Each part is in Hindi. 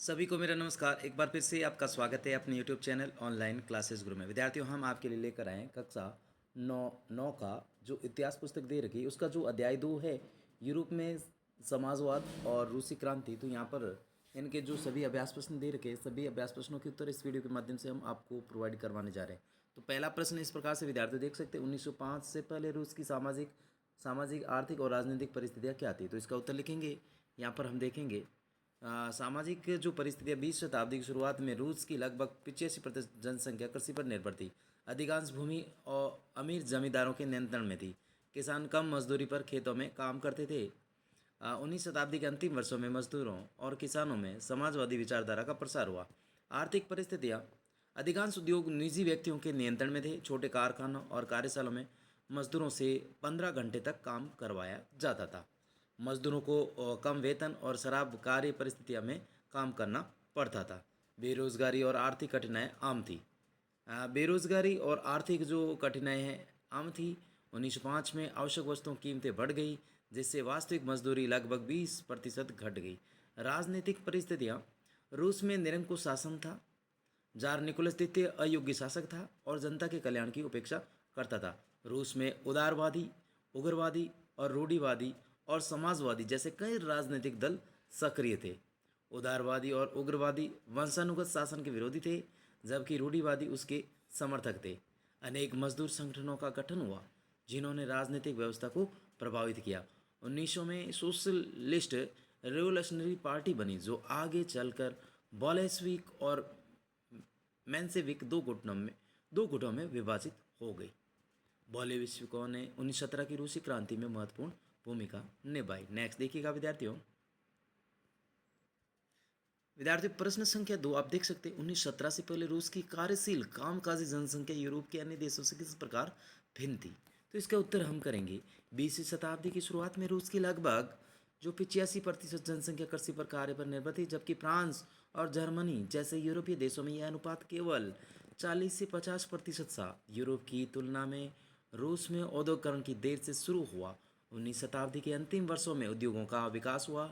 सभी को मेरा नमस्कार। एक बार फिर से आपका स्वागत है अपने यूट्यूब चैनल ऑनलाइन क्लासेस गुरु में। विद्यार्थियों, हम आपके लिए लेकर आए हैं कक्षा नौ नौ का जो इतिहास पुस्तक दे रखी है उसका जो अध्याय 2 है, यूरोप में समाजवाद और रूसी क्रांति। तो यहाँ पर इनके जो सभी अभ्यास प्रश्न दे रखे हैं, सभी अभ्यास प्रश्नों के उत्तर इस वीडियो के माध्यम से हम आपको प्रोवाइड करवाने जा रहे हैं। तो पहला प्रश्न इस प्रकार से विद्यार्थी देख सकते हैं, 1905 से पहले रूस की सामाजिक सामाजिक आर्थिक और राजनीतिक परिस्थितियाँ क्या थी। तो इसका उत्तर लिखेंगे। यहाँ पर हम देखेंगे सामाजिक जो परिस्थितियाँ 20 शताब्दी की शुरुआत में रूस की लगभग 85% जनसंख्या कृषि पर निर्भर थी। अधिकांश भूमि और अमीर जमींदारों के नियंत्रण में थी। किसान कम मजदूरी पर खेतों में काम करते थे। 19 शताब्दी के अंतिम वर्षों में मजदूरों और किसानों में समाजवादी विचारधारा का प्रसार हुआ। आर्थिक परिस्थितियाँ, अधिकांश उद्योग निजी व्यक्तियों के नियंत्रण में थे। छोटे कारखानों और कार्यशालाओं में मजदूरों से 15 घंटे तक काम करवाया जाता था। मजदूरों को कम वेतन और शराब कार्य परिस्थितियों में काम करना पड़ता था। बेरोजगारी और आर्थिक कठिनाई आम थी। बेरोजगारी और आर्थिक जो कठिनाई है आम थी। 1905 में आवश्यक वस्तुओं की कीमतें बढ़ गई, जिससे वास्तविक मजदूरी लगभग 20% घट गई। राजनीतिक परिस्थितियाँ, रूस में निरंकुश शासन था। जार निकोलस द्वितीय अयोग्य शासक था और जनता के कल्याण की उपेक्षा करता था। रूस में उदारवादी, उग्रवादी और रूढ़िवादी और समाजवादी जैसे कई राजनीतिक दल सक्रिय थे। उदारवादी और उग्रवादी वंशानुगत शासन के विरोधी थे, जबकि रूढ़िवादी उसके समर्थक थे। अनेक मजदूर संगठनों का गठन हुआ, जिन्होंने राजनीतिक व्यवस्था को प्रभावित किया। 1900 में सोशलिस्ट रेवोल्यूशनरी पार्टी बनी, जो आगे चलकर बॉलेस्विक और मेंशेविक दो गुटों में विभाजित हो गई। बॉलेविस्विकों ने 1917 की रूसी क्रांति में महत्वपूर्ण भूमिका निभाई। नेक्स्ट देखिएगा विद्यार्थियों प्रश्न संख्या 2 आप देख सकते हैं, 1917 से पहले रूस की कार्यशील कामकाजी जनसंख्या यूरोप के अन्य देशों से किस प्रकार भिन्न थी। तो इसका उत्तर हम करेंगे। 20वीं शताब्दी की शुरुआत में रूस की लगभग जो 85% जनसंख्या कृषि पर कार्य पर निर्भर थी, जबकि फ्रांस और जर्मनी जैसे यूरोपीय देशों में यह अनुपात केवल 40 से 50% था। यूरोप की तुलना में रूस में औद्योगिकरण की देर से शुरू हुआ। 19 शताब्दी के अंतिम वर्षों में उद्योगों का विकास हुआ।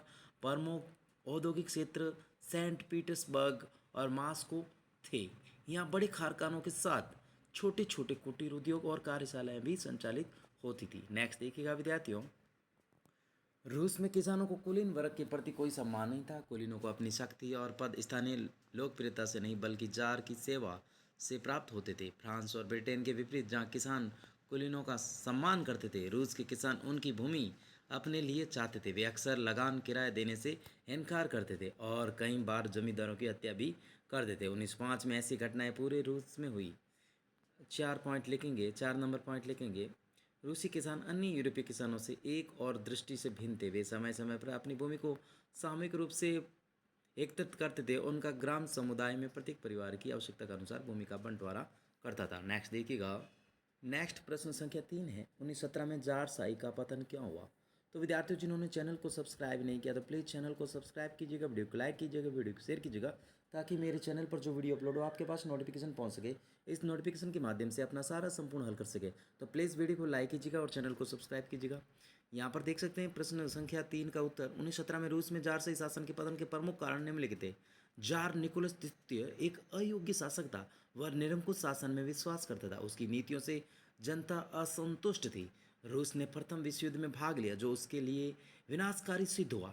प्रमुख औद्योगिक क्षेत्र सेंट पीटर्सबर्ग और मास्को थे। यहाँ बड़े कारखानों के साथ छोटे छोटे कुटीर उद्योग और कार्यशालाएं भी संचालित होती थी। नेक्स्ट देखिएगा विद्यार्थियों, रूस में किसानों को कुलीन वर्ग के प्रति कोई सम्मान नहीं था। कुलीनों को अपनी शक्ति और पद स्थानीय लोकप्रियता से नहीं बल्कि जार की सेवा से प्राप्त होते थे। फ्रांस और ब्रिटेन के विपरीत, जहाँ किसान कुलीनों का सम्मान करते थे, रूस के किसान उनकी भूमि अपने लिए चाहते थे। वे अक्सर लगान किराया देने से इनकार करते थे और कई बार जमींदारों की हत्या भी कर देते। 1905 में ऐसी घटनाएं पूरे रूस में हुई। 4 नंबर पॉइंट लिखेंगे। रूसी किसान अन्य यूरोपीय किसानों से एक और दृष्टि से भिन्न थे। वे समय समय पर अपनी भूमि को सामूहिक रूप से एकत्रित करते थे। उनका ग्राम समुदाय में प्रत्येक परिवार की आवश्यकता के अनुसार भूमि का बंटवारा करता था। नेक्स्ट देखिएगा। नेक्स्ट प्रश्न संख्या 3 है, 1917 में जार शाही का पतन क्यों हुआ। तो विद्यार्थियों, जिन्होंने चैनल को सब्सक्राइब नहीं किया तो प्लीज़ चैनल को सब्सक्राइब कीजिएगा, वीडियो को लाइक कीजिएगा, वीडियो को शेयर कीजिएगा, ताकि मेरे चैनल पर जो वीडियो अपलोड हो आपके पास नोटिफिकेशन पहुंच सके। इस नोटिफिकेशन के माध्यम से अपना सारा संपूर्ण हल कर सके। तो प्लीज़ वीडियो को लाइक कीजिएगा और चैनल को सब्सक्राइब कीजिएगा। यहाँ पर देख सकते हैं प्रश्न संख्या 3 का उत्तर। 1917 में रूस में जार शाही शासन के पतन के प्रमुख कारण निम्नलिखित थे। जार निकोलस द्वितीय एक अयोग्य शासक था। वह निरंकुश शासन में विश्वास करता था। उसकी नीतियों से जनता असंतुष्ट थी। रूस ने प्रथम विश्व युद्ध में भाग लिया, जो उसके लिए विनाशकारी सिद्ध हुआ।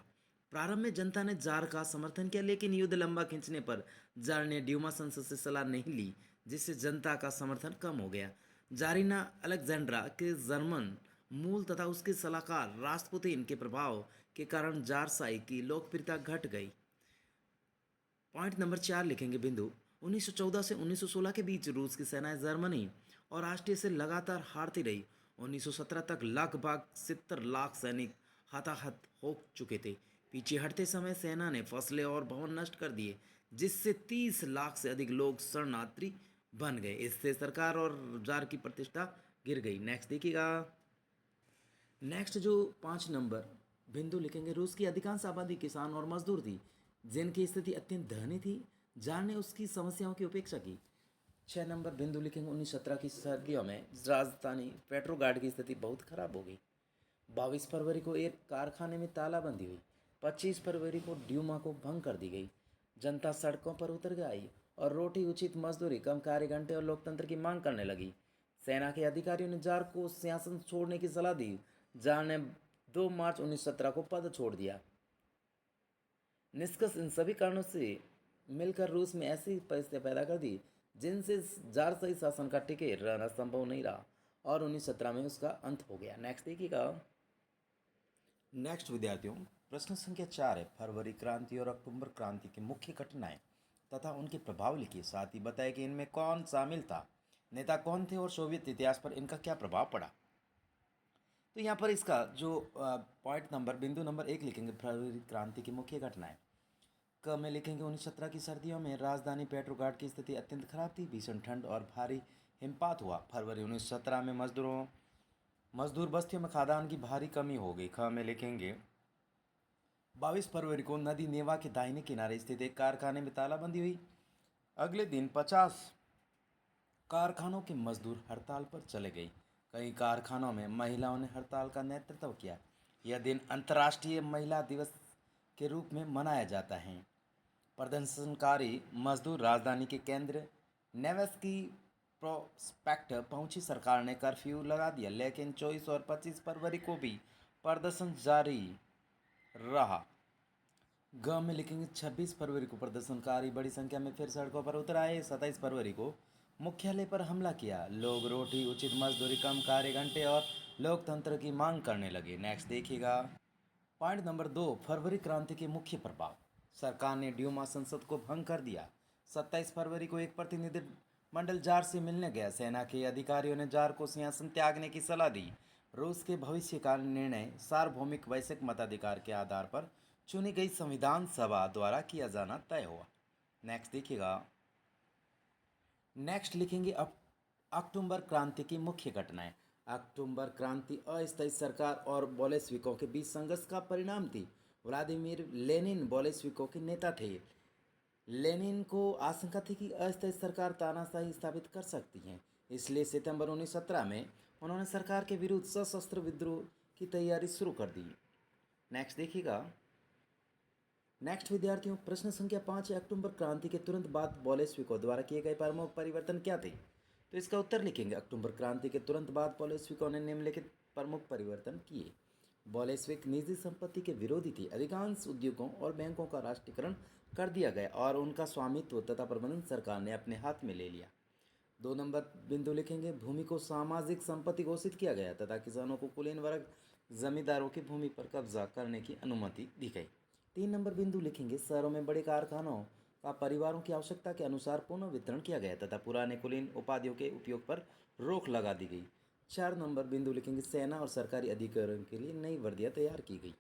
प्रारंभ में जनता ने जार का समर्थन किया, लेकिन युद्ध लंबा खींचने पर जार ने ड्यूमा संसद से सलाह नहीं ली, जिससे जनता का समर्थन कम हो गया। जारीना अलेक्जेंड्रा के जर्मन मूल तथा उसके सलाहकार रास्पुतिन के प्रभाव के कारण जारशाही की लोकप्रियता घट गई। पॉइंट नंबर 4 लिखेंगे बिंदु। 1914 से 1916 के बीच रूस की सेनाएं जर्मनी और ऑस्ट्रिया से लगातार हारती रही। 1917 तक लगभग 70 लाख सैनिक हताहत हो चुके थे। पीछे हटते समय सेना ने फसलें और भवन नष्ट कर दिए, जिससे 30 लाख से अधिक लोग शरणार्थी बन गए। इससे सरकार और जार की प्रतिष्ठा गिर गई। नेक्स्ट देखिएगा। नेक्स्ट जो 5 नंबर बिंदु लिखेंगे, रूस की अधिकांश आबादी किसान और मजदूर थी, जिनकी स्थिति अत्यंत दयनीय थी। जार ने उसकी समस्याओं की उपेक्षा की। 6 नंबर बिंदु लिखेंगे, 1917 की सर्दियों में राजधानी पेट्रोग्राड की स्थिति बहुत खराब हो गई। 22 फरवरी को एक कारखाने में तालाबंदी हुई। 25 फरवरी को ड्यूमा को भंग कर दी गई। जनता सड़कों पर उतर गई और रोटी, उचित मजदूरी, कम कार्य घंटे और लोकतंत्र की मांग करने लगी। सेना के अधिकारियों ने जार को शासन छोड़ने की सलाह दी। जार ने 2 मार्च 1917 को पद छोड़ दिया। निष्कर्ष, इन सभी कारणों से मिलकर रूस में ऐसी परिस्थितियां पैदा कर दी जिनसे जार सही शासन का टिके रहना संभव नहीं रहा और 1917 में उसका अंत हो गया। नेक्स्ट देखिएगा। नेक्स्ट विद्यार्थियों, प्रश्न संख्या 4 है, फरवरी क्रांति और अक्टूबर क्रांति की मुख्य घटनाएं तथा उनके प्रभाव लिखिए। साथ ही बताएं कि इनमें कौन शामिल था, नेता कौन थे और सोवियत इतिहास पर इनका क्या प्रभाव पड़ा। तो यहाँ पर इसका जो पॉइंट नंबर बिंदु नंबर 1 लिखेंगे, फरवरी क्रांति की मुख्य घटनाएं। क में लिखेंगे 1917 की सर्दियों में राजधानी पेट्रोग्राड की स्थिति अत्यंत खराब थी। भीषण ठंड और भारी हिमपात हुआ। फरवरी 1917 में मजदूर बस्तियों में खाद्यान्न की भारी कमी हो गई। ख में लिखेंगे 22 फरवरी को नदी नेवा के दाहिने किनारे स्थित एक कारखाने में तालाबंदी हुई। अगले दिन 50 कारखानों के मजदूर हड़ताल पर चले गए। कई कारखानों में महिलाओं ने हड़ताल का नेतृत्व किया। यह दिन अंतर्राष्ट्रीय महिला दिवस के रूप में मनाया जाता है। प्रदर्शनकारी मजदूर राजधानी के केंद्र नेवेस्की प्रोस्पेक्ट पहुंची। सरकार ने कर्फ्यू लगा दिया, लेकिन 24 और 25 फरवरी को भी प्रदर्शन जारी रहा। ग में लिखेंगे 26 फरवरी को प्रदर्शनकारी बड़ी संख्या में फिर सड़कों पर उतर आए। 27 फरवरी को मुख्यालय पर हमला किया। लोग रोटी, उचित मजदूरी, कम कार्य घंटे और लोकतंत्र की मांग करने लगे। नेक्स्ट देखिएगा। पॉइंट नंबर 2, फरवरी क्रांति के मुख्य प्रभाव। सरकार ने ड्यूमा संसद को भंग कर दिया। 27 फरवरी को एक प्रतिनिधिमंडल जार से मिलने गया। सेना के अधिकारियों ने जार को सिंहासन त्यागने की सलाह दी। रूस के भविष्य का निर्णय सार्वभौमिक वैश्विक मताधिकार के आधार पर चुनी गई संविधान सभा द्वारा किया जाना तय हुआ। नेक्स्ट देखिएगा। नेक्स्ट लिखेंगे अक्टूबर क्रांति की मुख्य घटनाएं। अक्टूबर क्रांति अस्थायी सरकार और बोलेस्विकों के बीच संघर्ष का परिणाम थी। व्लादिमीर लेनिन बोलेस्विकों के नेता थे। लेनिन को आशंका थी कि अस्थायी सरकार तानाशाही स्थापित कर सकती है, इसलिए सितंबर 1917 में उन्होंने सरकार के विरुद्ध सशस्त्र विद्रोह की तैयारी शुरू कर दी। नेक्स्ट देखिएगा। नेक्स्ट विद्यार्थियों, प्रश्न संख्या 5 है, अक्टूबर क्रांति के तुरंत बाद बोलेस्विकों द्वारा किए गए प्रमुख परिवर्तन क्या थे। तो इसका उत्तर लिखेंगे, अक्टूबर क्रांति के तुरंत बाद बोलेस्विकों ने निम्नलिखित प्रमुख परिवर्तन किए। बोलेस्विक निजी संपत्ति के विरोधी थे। अधिकांश उद्योगों और बैंकों का राष्ट्रीयकरण कर दिया गया और उनका स्वामित्व तथा प्रबंधन सरकार ने अपने हाथ में ले लिया। 2 नंबर बिंदु लिखेंगे, भूमि को सामाजिक संपत्ति घोषित किया गया तथा किसानों को कुलीन वर्ग जमींदारों की भूमि पर कब्जा करने की अनुमति दी गई। 3 नंबर बिंदु लिखेंगे, शहरों में बड़े कारखानों का परिवारों की आवश्यकता के अनुसार पुनः वितरण किया गया तथा पुराने कुलीन उपाधियों के उपयोग पर रोक लगा दी गई। 4 नंबर बिंदु लिखेंगे, सेना और सरकारी अधिकारियों के लिए नई वर्दियाँ तैयार की गई।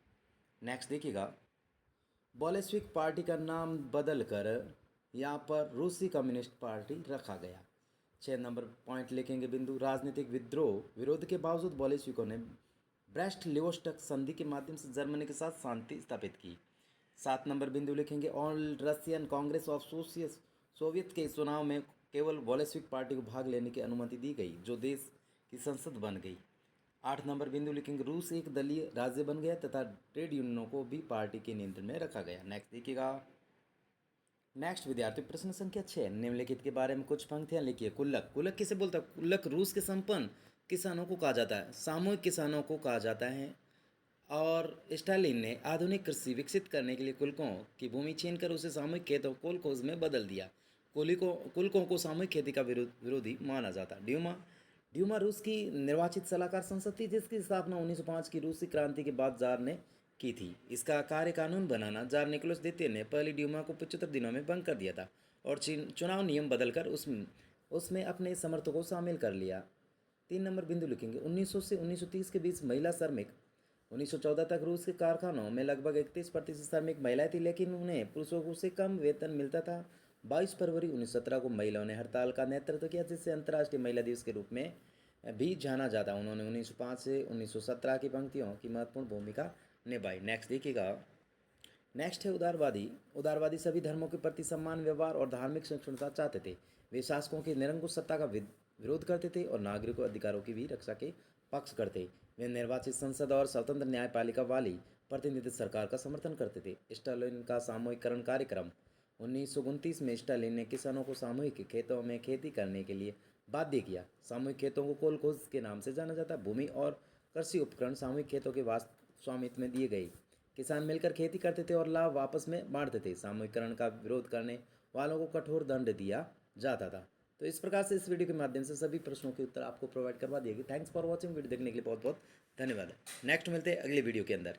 नेक्स्ट देखिएगा। बोलेस्विक पार्टी का नाम बदल कर यहाँ पर रूसी कम्युनिस्ट पार्टी रखा गया। 6 नंबर पॉइंट लिखेंगे बिंदु, राजनीतिक विरोध के बावजूद बोलेस्विकों ने ब्रेस्ट लिवोस्टक संधि के माध्यम से जर्मनी के साथ शांति स्थापित की। 7 नंबर बिंदु लिखेंगे, all Russian Congress of Soviet के चुनाव में केवल बोलेस्विक पार्टी को भाग लेने की अनुमति दी गई, जो देश की संसद बन गई। 8 नंबर बिंदु लिखेंगे, रूस एक दलीय राज्य बन गया तथा ट्रेड यूनियनों को भी पार्टी के नियंत्रण में रखा गया। नेक्स्ट देखिएगा। नेक्स्ट विद्यार्थी, प्रश्न संख्या 6, निम्नलिखित के बारे में कुछ पंक्तियां लिखिए। कुल्लक किसे बोलता है? कुल्लक रूस के संपन्न किसानों को कहा जाता है, सामूहिक किसानों को कहा जाता है। और स्टालिन ने आधुनिक कृषि विकसित करने के लिए कुल्कों की भूमि छीनकर उसे सामूहिक खेतों कोलखोज में बदल दिया। कुल्कों को सामूहिक खेती का विरोधी माना जाता। ड्यूमा रूस की निर्वाचित सलाहकार संसद थी, जिसकी स्थापना 1905 की रूसी क्रांति के बाद जार ने की थी। इसका कार्य कानून बनाना जार निकोलस द्वितीय ने पहली ड्यूमा को 75 दिनों में भंग कर दिया था और चुनाव नियम बदलकर उसमें अपने समर्थकों को शामिल कर लिया। 3 नंबर बिंदु लिखेंगे, 1900 से 1930 के बीच महिला श्रमिक। 1914 तक रूस के कारखानों में लगभग 31% श्रमिक महिलाएं थीं, लेकिन उन्हें पुरुषों से कम वेतन मिलता था। 22 फरवरी 1917 को महिलाओं ने हड़ताल का नेतृत्व किया, जिसे अंतर्राष्ट्रीय महिला दिवस के रूप में भी जाना जाता। उन्होंने 1905 से 1917 की पंक्तियों की महत्वपूर्ण भूमिका निभाई। नेक्स्ट देखिएगा। नेक्स्ट है उदारवादी सभी धर्मों के प्रति सम्मान, व्यवहार और धार्मिक सहिष्णुता चाहते थे। वे शासकों की निरंकुश सत्ता का विरोध करते थे और नागरिकों अधिकारों की भी रक्षा के पक्ष करते। वे निर्वाचित संसद और स्वतंत्र न्यायपालिका वाली प्रतिनिधि सरकार का समर्थन करते थे। स्टालिन का सामूहिकरण कार्यक्रम 1929 में स्टालिन ने किसानों को सामूहिक खेतों में खेती करने के लिए बाध्य किया। सामूहिक खेतों को कोलखोज के नाम से जाना जाता है। भूमि और कृषि उपकरण सामूहिक खेतों के स्वामित्व में दिए गए। किसान मिलकर खेती करते थे और लाभ आपस में बांटते थे। सामूहिकरण का विरोध करने वालों को कठोर दंड दिया जाता था। तो इस प्रकार से इस वीडियो के माध्यम से सभी प्रश्नों के उत्तर आपको प्रोवाइड करवा दिए गए। Thanks for watching. वीडियो देखने के लिए बहुत बहुत धन्यवाद। नेक्स्ट मिलते हैं अगले वीडियो के अंदर।